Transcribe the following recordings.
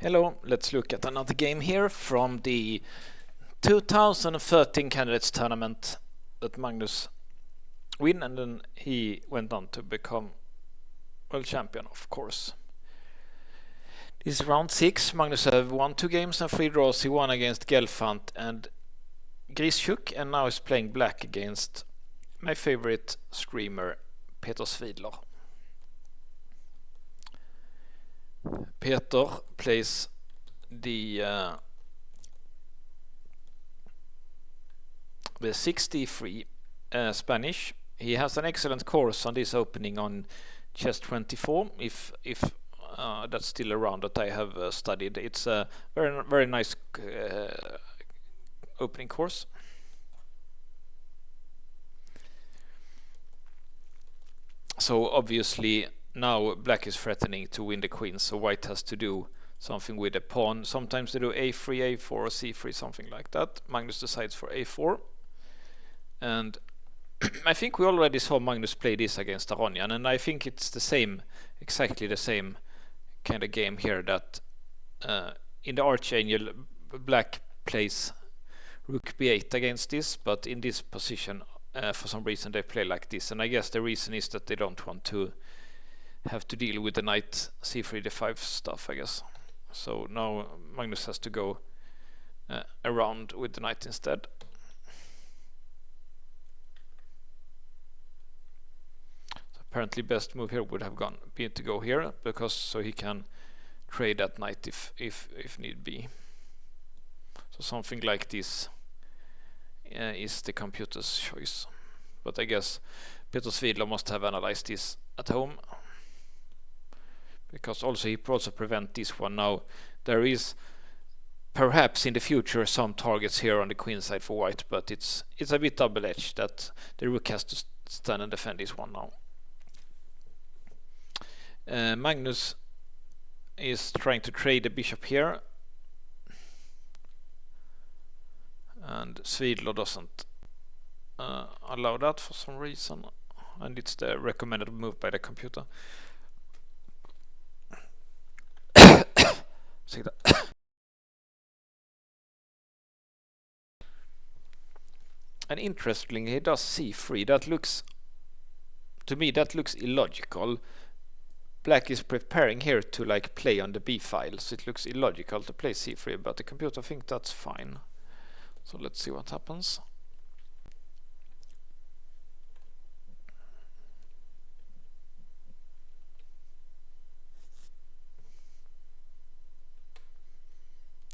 Hello, let's look at another game here from the 2013 Candidates Tournament that Magnus win, and then he went on to become world champion, of course. This is round 6. Magnus have won 2 games and 3 draws. He won against Gelfand and Grischuk, and now he's playing black against my favorite screamer, Peter Svidler. Peter plays the 63 Spanish. He has an excellent course on this opening on chess 24. If that's still around that I have studied, it's a very nice opening course. So obviously now black is threatening to win the queen, so white has to do something with the pawn. Sometimes they do a3, a4 or c3, something like that. Magnus decides for a4, and I think we already saw Magnus play this against Aronian, and I think it's the same, exactly the same kind of game here, that in the Archangel black plays Rook b8 against this, but in this position for some reason they play like this, and I guess the reason is that they don't want to have to deal with the knight c3 d5 stuff, I guess. So now Magnus has to go around with the knight instead. So apparently best move here would have been to go here, because so he can trade that knight if need be. So something like this is the computer's choice, but I guess Peter Svidler must have analyzed this at home, because also he also prevent this one. Now there is perhaps in the future some targets here on the queen side for white, but it's a bit double-edged that the rook has to stand and defend this one now. Magnus is trying to trade the bishop here, and Svidler doesn't allow that for some reason, and it's the recommended move by the computer. See that? And interestingly, he does c3. That looks, to me, that looks illogical. Black is preparing here to like play on the b file, so it looks illogical to play c3, but the computer thinks that's fine. So let's see what happens.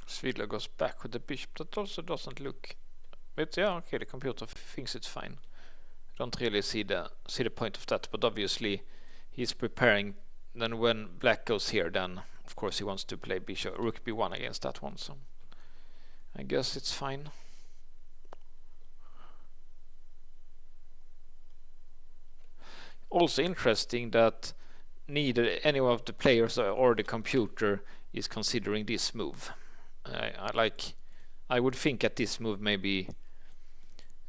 Svidler goes back with the bishop. That also doesn't look, but yeah, okay, the computer thinks it's fine. I don't really see the point of that, but obviously he's preparing. Then when black goes here, then of course he wants to play bishop rook b1 against that one, so I guess it's fine. Also interesting that neither any of the players or the computer is considering this move. I would think at this move maybe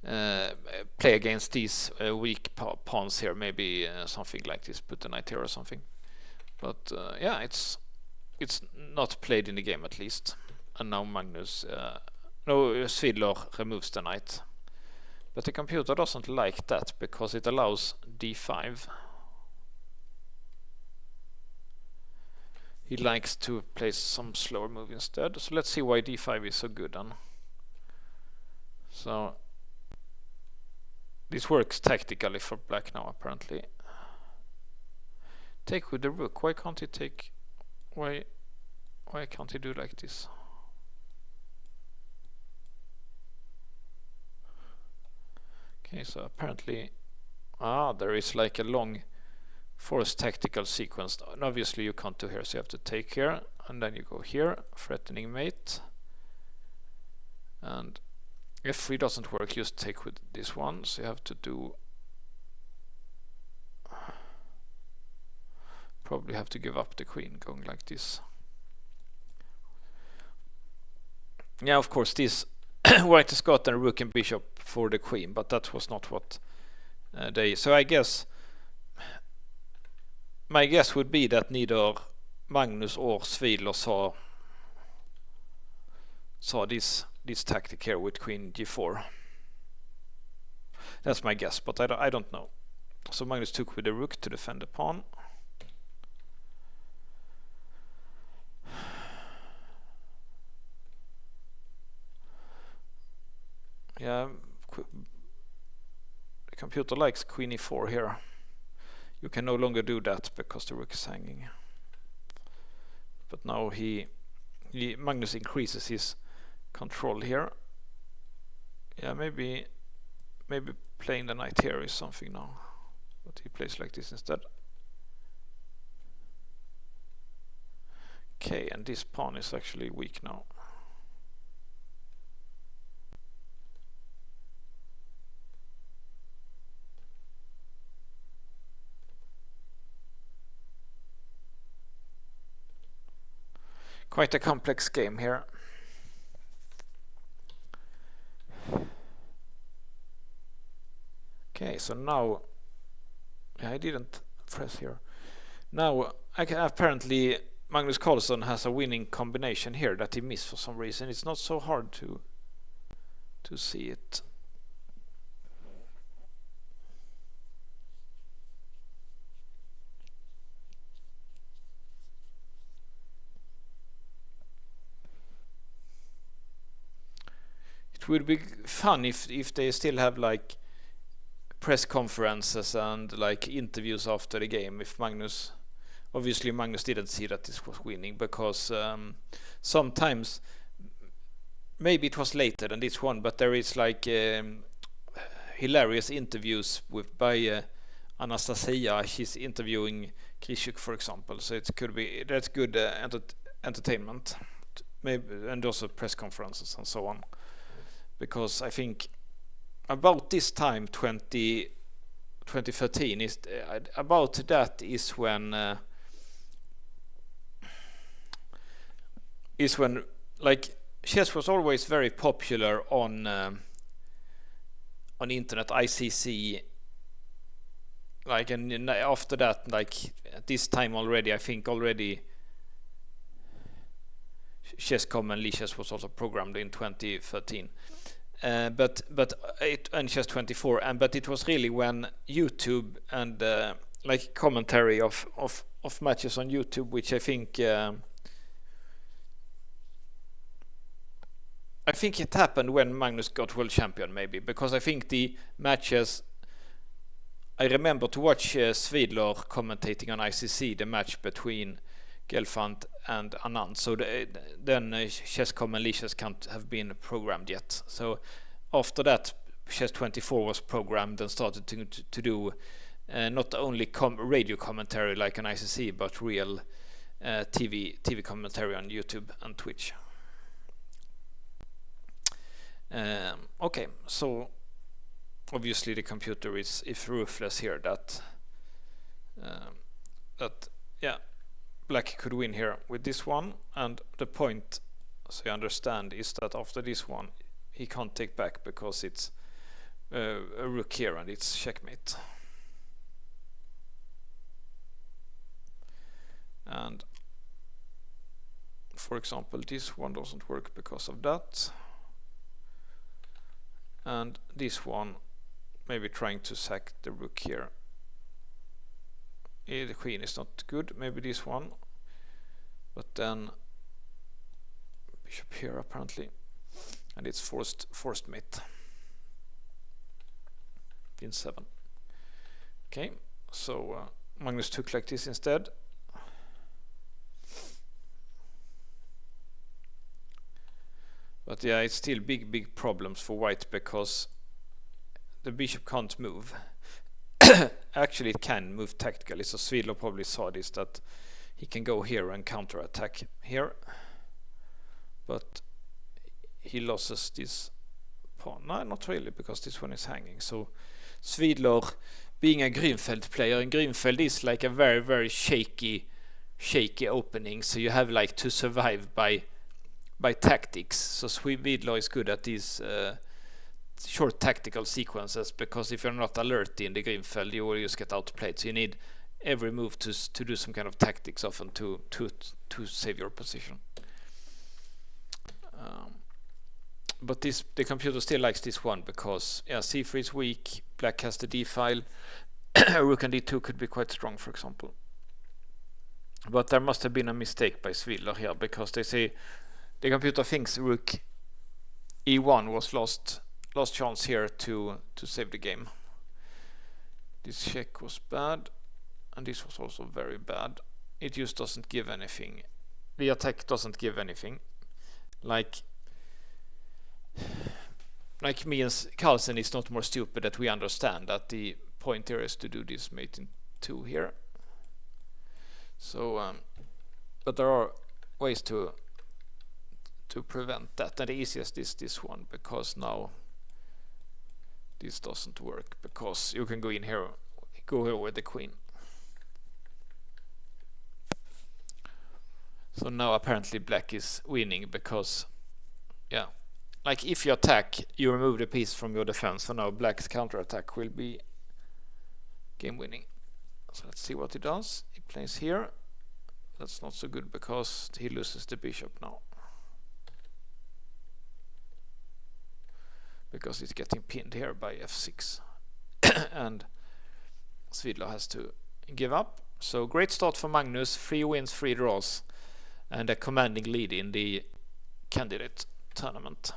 play against these weak pawns here, maybe something like this, put the knight here or something. But yeah, it's not played in the game at least. And now Magnus, Svidler removes the knight. But the computer doesn't like that because it allows d5. He likes to play some slower move instead. So let's see why d5 is so good then. So this works tactically for black now apparently. Take with the rook. Why can't he take? Why can't he do like this? Okay, so apparently there is like a long forced tactical sequence, and obviously you can't do here, so you have to take here, and then you go here, threatening mate, and f3 doesn't work, just take with this one, so you have to do, probably have to give up the queen going like this. Yeah, of course this white has got a rook and bishop for the queen, but that was not what so I guess my guess would be that neither Magnus or Svidler saw saw this tactic here with queen g4. That's my guess, but I don't know. So Magnus took with the rook to defend the pawn. Yeah, the computer likes queen e4 here. You can no longer do that because the rook is hanging. But now Magnus increases his control here. Yeah, maybe playing the knight here is something now. But he plays like this instead. Okay, and this pawn is actually weak now. Quite a complex game here. Okay, so now I didn't press here. Now apparently Magnus Carlsen has a winning combination here that he missed for some reason. It's not so hard to see it. It would be fun if they still have like press conferences and like interviews after the game. If Magnus didn't see that this was winning, because sometimes maybe it was later than this one, but there is like hilarious interviews by Anastasia. She's interviewing Krishuk, for example, so that's good entertainment, maybe, and also press conferences and so on. Because I think about this time, 2013, is about that is when like chess was always very popular on internet, ICC, like, and after that, like at this time already, I think already Chess.com and Lichess was also programmed in 2013. But and Chess 24, but it was really when YouTube and like commentary of matches on YouTube, which I think it happened when Magnus got world champion, maybe, because I think the matches, I remember to watch Svidler commentating on ICC the match between Gelfand and Anand. So then Chess.com and Lichess can't have been programmed yet. So after that, Chess 24 was programmed and started to do not only radio commentary like an ICC, but real TV commentary on YouTube and Twitch. Okay, so obviously the computer is ruthless here. That yeah, Black could win here with this one, and the point, so you understand, is that after this one he can't take back because it's a rook here and it's checkmate. And for example, this one doesn't work because of that, and this one maybe trying to sack the rook here. The queen is not good, maybe this one, but then bishop here apparently, and it's forced mate in 7. Okay, so Magnus took like this instead. But yeah, it's still big problems for white because the bishop can't move. Actually, it can move tactically, so Svidler probably saw this, that he can go here and counterattack here, but he loses this pawn. No, not really, because this one is hanging. So Svidler, being a Grünfeld player, and Grünfeld is like a very shaky opening, so you have like to survive by tactics. So Svidler is good at these short tactical sequences, because if you're not alert in the Grünfeld, you will just get outplayed. So you need every move to do some kind of tactics often to save your position. But the computer still likes this one because c3 is weak, black has the d file, rook and d2 could be quite strong, for example. But there must have been a mistake by Svidler here, because they say the computer thinks rook e1 was last chance here to save the game. This check was bad, and this was also very bad. It just doesn't give anything. The attack doesn't give anything. Like me and Carlsen is not more stupid that we understand that the point here is to do this mate in 2 here. So, but there are ways to prevent that, and the easiest is this one, because now this doesn't work, because you can go here with the queen. So now apparently black is winning, because like if you attack, you remove the piece from your defense, so now black's counterattack will be game winning. So let's see what he does. He plays here. That's not so good, because he loses the bishop now, because it's getting pinned here by f6 and Svidler has to give up. So great start for Magnus, 3 wins, 3 draws, and a commanding lead in the candidate tournament.